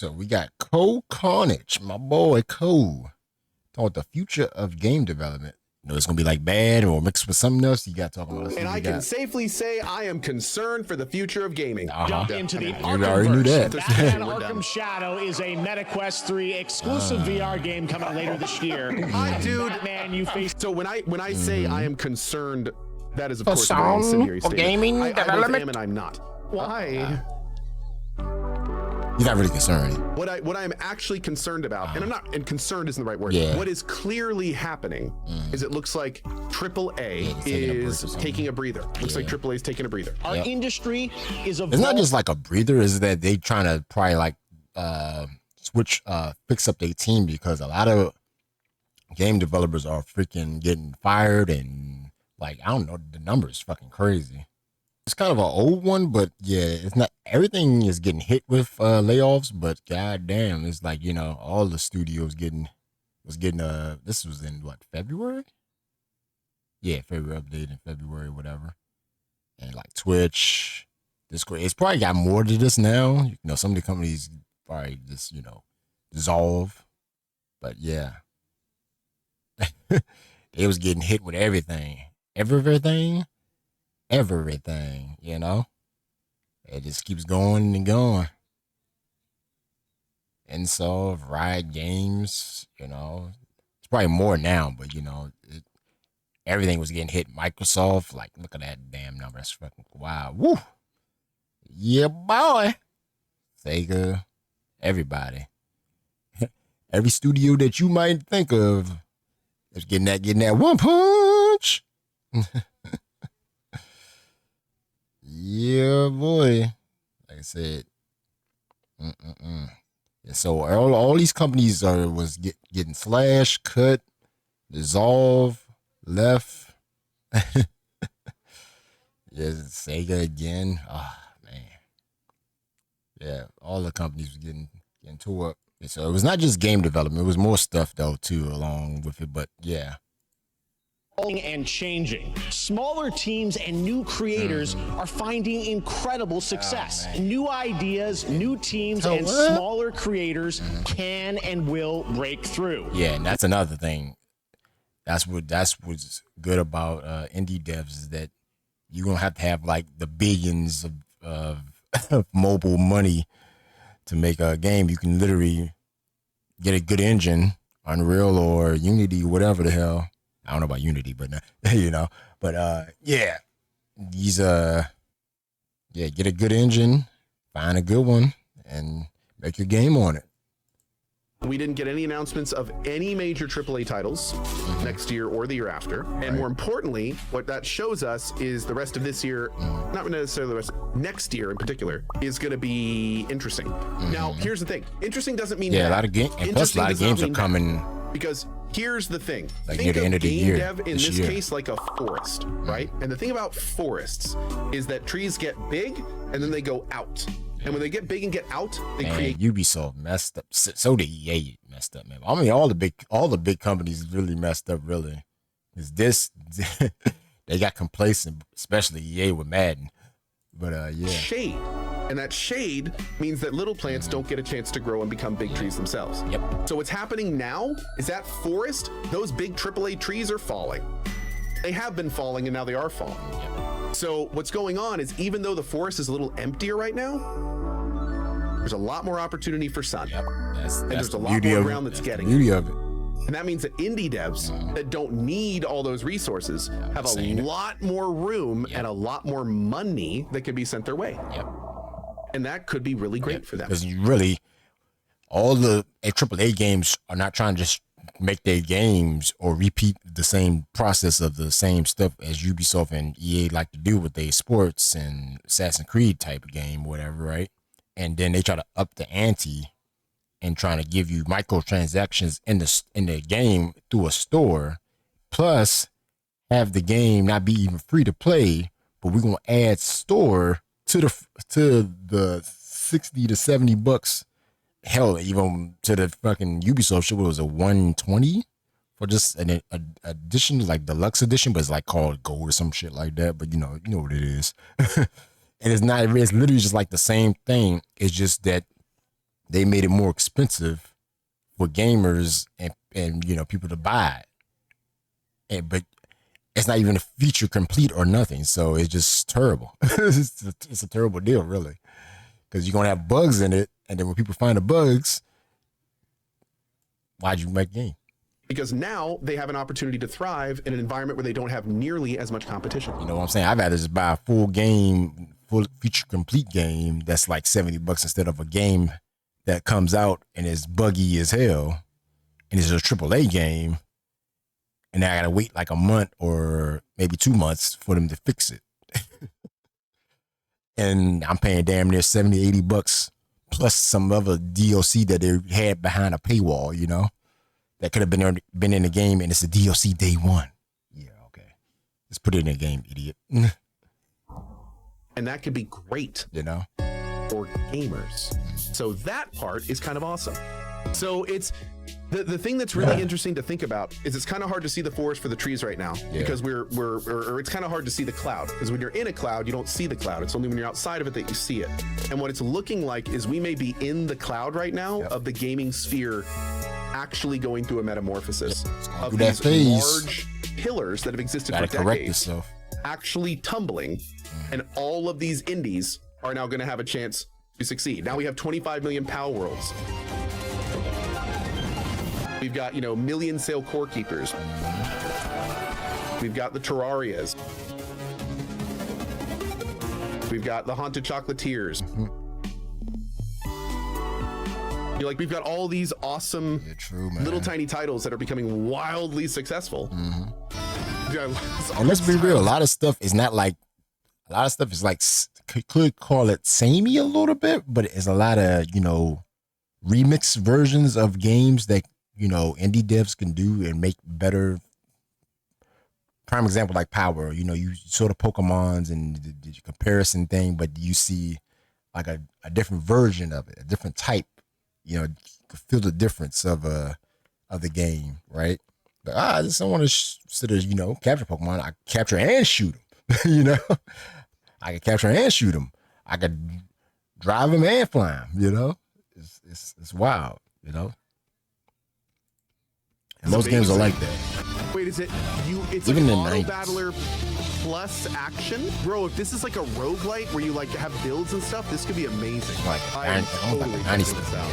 So we got Cole Carnage, my boy Cole, talking about the future of game development. You know, it's gonna be like bad or mixed with something else. You got talking about. And I can safely say I am concerned for the future of gaming. Jump into the Arkham already knew that. Batman Arkham Shadow is a MetaQuest 3 exclusive VR game coming later this year. Dude, Batman, you face. So when I say I am concerned, that is of course a very incendiary statement. Gaming I development. both am and I'm not. Why? You're not really concerned. What I'm actually concerned about, and I'm not, and concerned isn't the right word. Yeah. What is clearly happening is it looks like AAA is taking a breather. Looks like AAA is taking a breather. Our industry is It's not just like a breather. Is that they trying to probably like fix up their team, because a lot of game developers are freaking getting fired, and like I don't know, the number is fucking crazy. It's kind of an old one, but yeah, it's not everything is getting hit with layoffs, but goddamn, it's like, you know, all the studios was getting this was in what, February? Yeah, February, update in February, whatever. And like Twitch, Discord, it's probably got more to this now. You know, some of the companies probably just, you know, dissolve. But yeah. They was getting hit with everything, you know. It just keeps going and going. And so Riot Games, you know, it's probably more now, but you know, everything was getting hit. Microsoft, like, look at that damn number. That's fucking wow. Woo. Yeah, boy. Sega, everybody. Every studio that you might think of is getting that one punch. Yeah, boy. Like I said, Yeah, so all these companies was getting slashed, cut, dissolved, left. Yeah, Sega again. Oh man. Yeah, all the companies were getting tore up. So it was not just game development; it was more stuff though too, along with it. But yeah. And changing. Smaller teams and new creators are finding incredible success. New ideas, new teams, and smaller creators can and will break through. Yeah, and that's another thing. That's what's good about indie devs, is that you're gonna have to have like the billions of mobile money to make a game. You can literally get a good engine, Unreal or Unity, whatever the hell. I don't know about Unity, but you know, but yeah, these get a good engine, find a good one, and make your game on it. We didn't get any announcements of any major AAA titles next year or the year after. And more importantly, what that shows us is the rest of this year, not necessarily the rest, next year in particular, is going to be interesting. Now, here's the thing. Interesting doesn't mean a lot of games, and plus a lot of games are coming. Because here's the thing. Like think near the end of the game year, dev in this case like a forest, right? And the thing about forests is that trees get big and then they go out. And when they get big and get out, they create. Ubisoft messed up. So did EA messed up, man. I mean, all the big companies really messed up. Really, is this they got complacent, especially EA with Madden. But yeah, shade, and that shade means that little plants don't get a chance to grow and become big trees themselves. Yep. So what's happening now is that forest, those big AAA trees are falling. They have been falling, and now they are falling. Yep. So what's going on is, even though the forest is a little emptier right now, there's a lot more opportunity for sun. Yep. And there's a lot more ground that's getting the beauty of it. And that means that indie devs that don't need all those resources have a lot more room and a lot more money that can be sent their way. Yep. And that could be really great for them. Because really, all the AAA games are not trying to just make their games or repeat the same process of the same stuff as Ubisoft and EA like to do with their sports and Assassin's Creed type of game, whatever, right? And then they try to up the ante and trying to give you microtransactions in the game through a store, plus have the game not be even free to play, but we're gonna add store to the $60 to $70. Hell, even to the fucking Ubisoft shit, was a $120 for just an edition, like deluxe edition, but it's like called gold or some shit like that. But you know what it is. And it's not. It's literally just like the same thing. It's just that they made it more expensive for gamers and people to buy it. But it's not even a feature complete or nothing. So it's just terrible. It's a terrible deal, really. Because you're going to have bugs in it. And then when people find the bugs, why'd you make a game? Because now they have an opportunity to thrive in an environment where they don't have nearly as much competition. You know what I'm saying? I'd rather just buy a full feature complete game that's like $70 instead of a game that comes out and is buggy as hell and it's a AAA game. And now I gotta wait like a month or maybe 2 months for them to fix it. And I'm paying damn near $70-$80 plus some other DLC that they had behind a paywall, that could have been in the game, and it's a DLC day one. Yeah, okay. Let's put it in the game, idiot. And that could be great, for gamers. So that part is kind of awesome. So it's the thing that's really interesting to think about is it's kind of hard to see the forest for the trees right now because it's kind of hard to see the cloud because when you're in a cloud, you don't see the cloud. It's only when you're outside of it that you see it. And what it's looking like is we may be in the cloud right now of the gaming sphere actually going through a metamorphosis of these large pillars that have existed for decades actually tumbling, and all of these indies are now going to have a chance to succeed. Now we have 25 million PAL worlds. We've got, million sale core keepers. We've got the Terrarias. We've got the Haunted Chocolatiers. We've got all these awesome little tiny titles that are becoming wildly successful. And let's be real, a lot of stuff is like, could call it samey a little bit, but it's a lot of, remix versions of games that, indie devs can do and make better. Prime example, like Power, you sort of Pokemons and the comparison thing, but you see like a different version of it, a different type, you feel the difference of the game, right? But I just don't want to sit there, capture Pokemon. I capture and shoot them, I can capture and shoot them. I could drive them and fly them, It's wild, And most games are like that. Wait, is it it's even like in Auto 90s. Battler plus action? Bro, if this is like a roguelite where you have builds and stuff, this could be amazing. I am totally checking this out.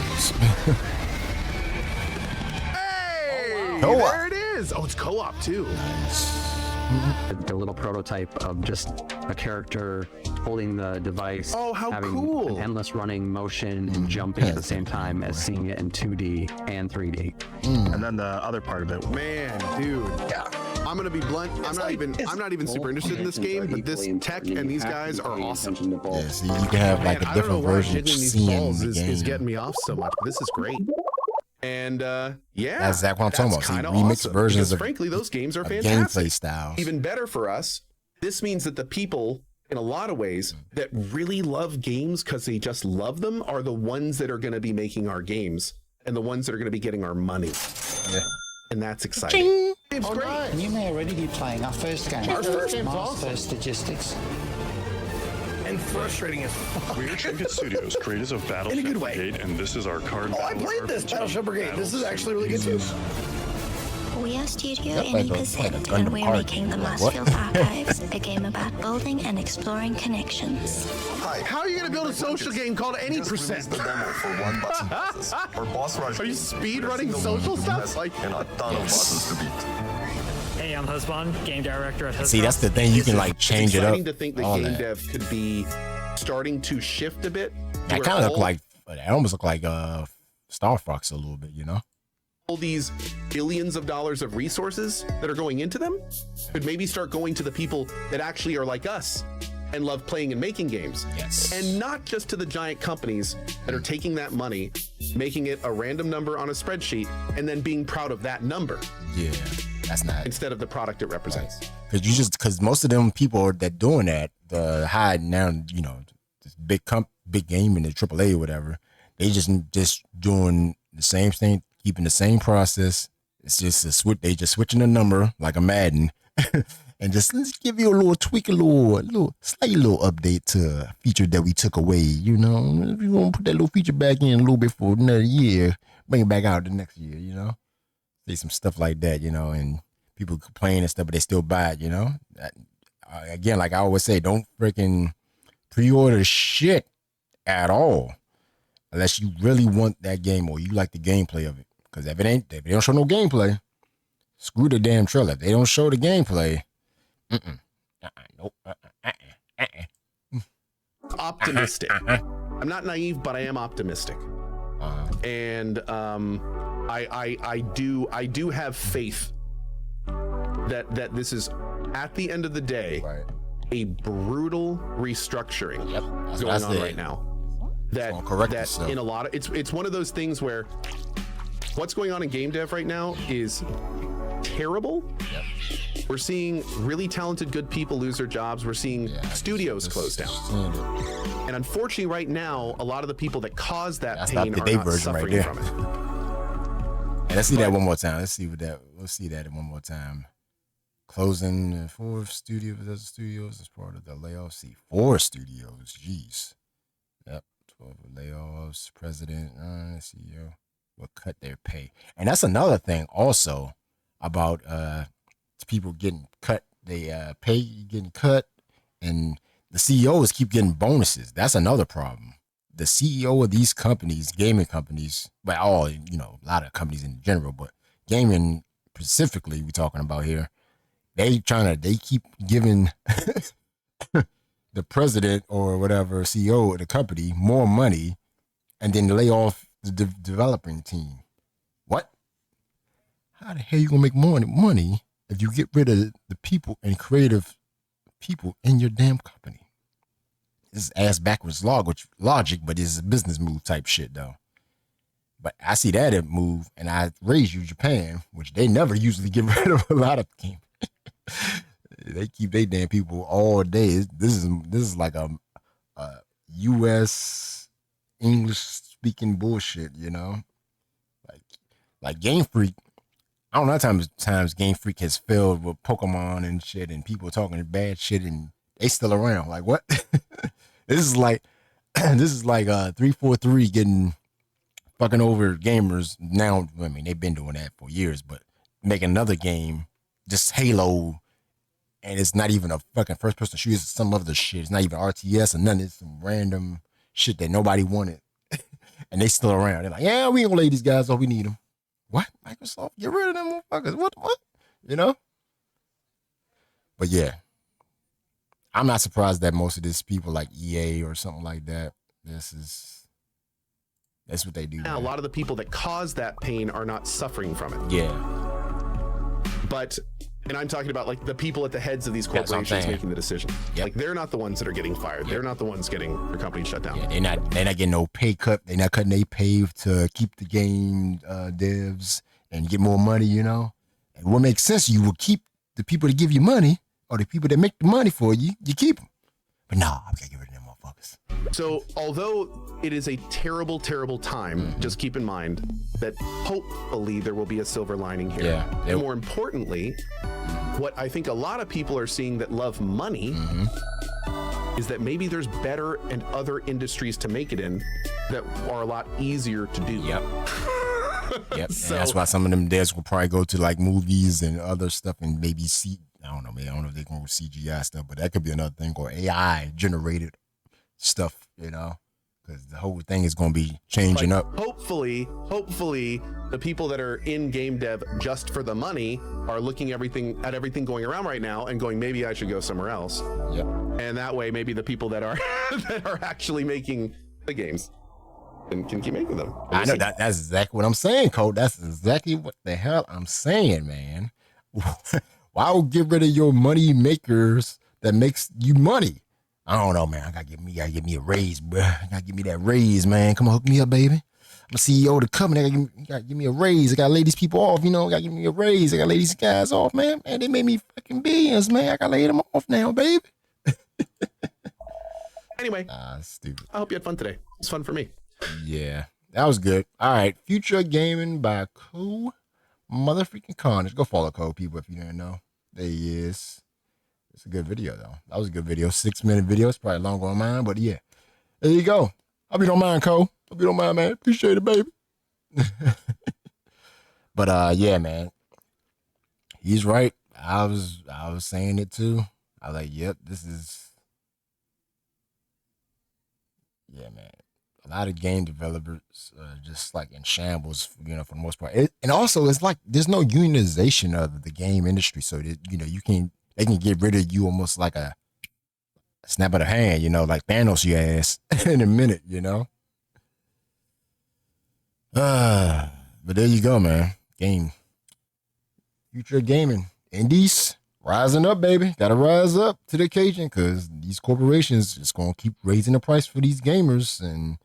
Hey, there it is. Oh, it's co-op too. The little prototype of just a character holding the device. Oh, how having cool. an endless running motion and jumping at the same time as seeing it in 2D and 3D. And then the other part of it. Man, dude. Yeah. I'm gonna be blunt. I'm not even super interested in this game, but this tech and these guys are awesome. Yeah, see, you can have like a different version of seeing the game. Is getting me off so much. This is great. And that's exactly what I'm talking about. See, remix awesome, versions of frankly, those games are fantastic. Gameplay styles. Even better for us, this means that the people, in a lot of ways, that really love games because they just love them are the ones that are going to be making our games and the ones that are going to be getting our money. Yeah. And that's exciting. It's great. Nice. And you may already be playing our first game. Our first game's Mars awesome. First Logistics. And frustrating as fuck. We're Trinket Studios, creators of Battleship In a good way. Brigade, and this is our card. Oh, I played this Battleship Brigade. This is actually really good too. We are Studio Yep, Any like a Percent, Gundam and we're card. making the Like what? Marsfield Archives, a game about building and exploring connections. Hi. How are you going to build a social game called Any Percent? The demo for one button buses. Our boss rush. Are you speed running social stuff? And a ton of buttons to beat. Hey, I'm Husband, game director at Husband. See, that's the thing. You can like change it up. It's exciting to think that all game that. dev could be starting to shift a bit. That kind of look like, it almost look like Star Fox a little bit, all these billions of dollars of resources that are going into them could maybe start going to the people that actually are like us and love playing and making games. Yes. And not just to the giant companies that are taking that money, making it a random number on a spreadsheet, and then being proud of that number. Yeah, that's not. Instead of the product it represents. Because most of them people that doing that, the high now, this big game in the AAA or whatever, they just doing the same thing, keeping the same process. It's just a switch. They just switching the number like a Madden, and just let's give you a little tweak, a little slight little update to a feature that we took away. You know, we're gonna put that little feature back in a little bit for another year, bring it back out the next year. You know, say some stuff like that. You know, and people complain and stuff, but they still buy it. You know, again, like I always say, don't freaking pre-order shit at all unless you really want that game or you like the gameplay of it. Because if they don't show no gameplay, screw the damn trailer. If they don't show the gameplay, nope. Optimistic. I'm not naive, but I am optimistic. And I do have faith that this is, at the end of the day, a brutal restructuring going on right now. That in a lot of it's one of those things where what's going on in game dev right now is terrible. We're seeing really talented, good people lose their jobs. We're seeing studios close down. And unfortunately, right now, a lot of the people that cause that pain are not suffering from it. And let's see that one more time. Let's see that one more time. Closing 4 studios as part of the layoffs. See, 4 studios. Jeez. Yep. 12 layoffs. President, CEO will cut their pay. And that's another thing also about people getting cut. They pay getting cut, and the CEOs keep getting bonuses. That's another problem. The CEO of these companies, gaming companies, but all, you know, a lot of companies in general, but gaming specifically, we're talking about here. They keep giving the president or whatever CEO of the company more money, and then lay off the developing team. What? How the hell you gonna make more money if you get rid of the people and creative people in your damn company? This is ass backwards logic, but it's a business move type shit though. But I see that move, and I raise you Japan, which they never usually get rid of a lot of games. They keep their damn people all day. This is like a U.S. English speaking bullshit, you know. Like Game Freak. I don't know how times Game Freak has filled with Pokemon and shit, and people talking bad shit, and they still around. Like what? This is like 343 getting fucking over gamers now. I mean, they've been doing that for years, but making another game, just Halo, and it's not even a fucking first person shooter. It's some other shit. It's not even RTS or nothing. It's some random shit that nobody wanted, and they still around. They're like, yeah, we ain't gonna lay these guys off. We need them. What? Microsoft? Get rid of them motherfuckers. What? You know? But yeah, I'm not surprised that most of these people like EA or something like that, that's what they do. Now, a lot of the people that cause that pain are not suffering from it. Yeah. But, and I'm talking about like the people at the heads of these corporations making the decision. Yep. Like they're not the ones that are getting fired. Yep. They're not the ones getting their company shut down. Yeah, they're not getting no pay cut. They're not cutting their pay to keep the game devs and get more money, you know? And what makes sense, you will keep the people that give you money, or the people that make the money for you, you keep them. But nah, I gotta get rid of them motherfuckers. So although it is a terrible, terrible time, just keep in mind that hopefully there will be a silver lining here. Yeah, and more importantly, what I think a lot of people are seeing that love money is that maybe there's better and other industries to make it in that are a lot easier to do. Yep. Yep. So, and that's why some of them devs will probably go to like movies and other stuff and maybe see, I don't know if they're going with CGI stuff, but that could be another thing, or AI generated stuff, you know, because the whole thing is going to be changing up. Hopefully the people that are in game dev just for the money are looking at everything going around right now and going, maybe I should go somewhere else. Yep. And that way, maybe the people that are that are actually making the games and can keep making them. I know that's exactly what I'm saying, Cole. That's exactly what the hell I'm saying, man. Why would get rid of your money makers that makes you money? I don't know, man. I gotta get me a raise, bro. I gotta give me that raise, man. Come on, hook me up, baby. I'm a CEO of the company. I gotta give me a raise. I gotta lay these people off, you know. I gotta give me a raise. I gotta lay these guys off, man. Man, they made me fucking billions, man. I gotta lay them off now, baby. Anyway, stupid. I hope you had fun today. It's fun for me. Yeah, that was good. All right, Future Gaming by Co. Motherfucking Carnage. Go follow Co, people, if you didn't know. There he is. It's a good video though. That was a good video. 6-minute video. It's probably longer on mine, but yeah. There you go. Hope you don't mind, Cole. Hope you don't mind, man. Appreciate it, baby. But yeah, man. He's right. I was saying it too. I was like, yep, this is, yeah, man. A lot of game developers just like in shambles, you know, for the most part. And also, it's like there's no unionization of the game industry, so that, you know, they can get rid of you almost like a snap of the hand, you know, like Thanos your ass in a minute, you know. But there you go, man. Future gaming, indies rising up, baby. Gotta rise up to the occasion because these corporations just gonna keep raising the price for these gamers, and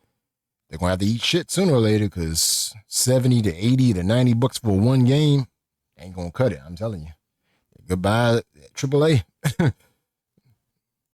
they're gonna have to eat shit sooner or later because 70 to 80 to 90 bucks for one game ain't gonna cut it. I'm telling you. Goodbye, AAA.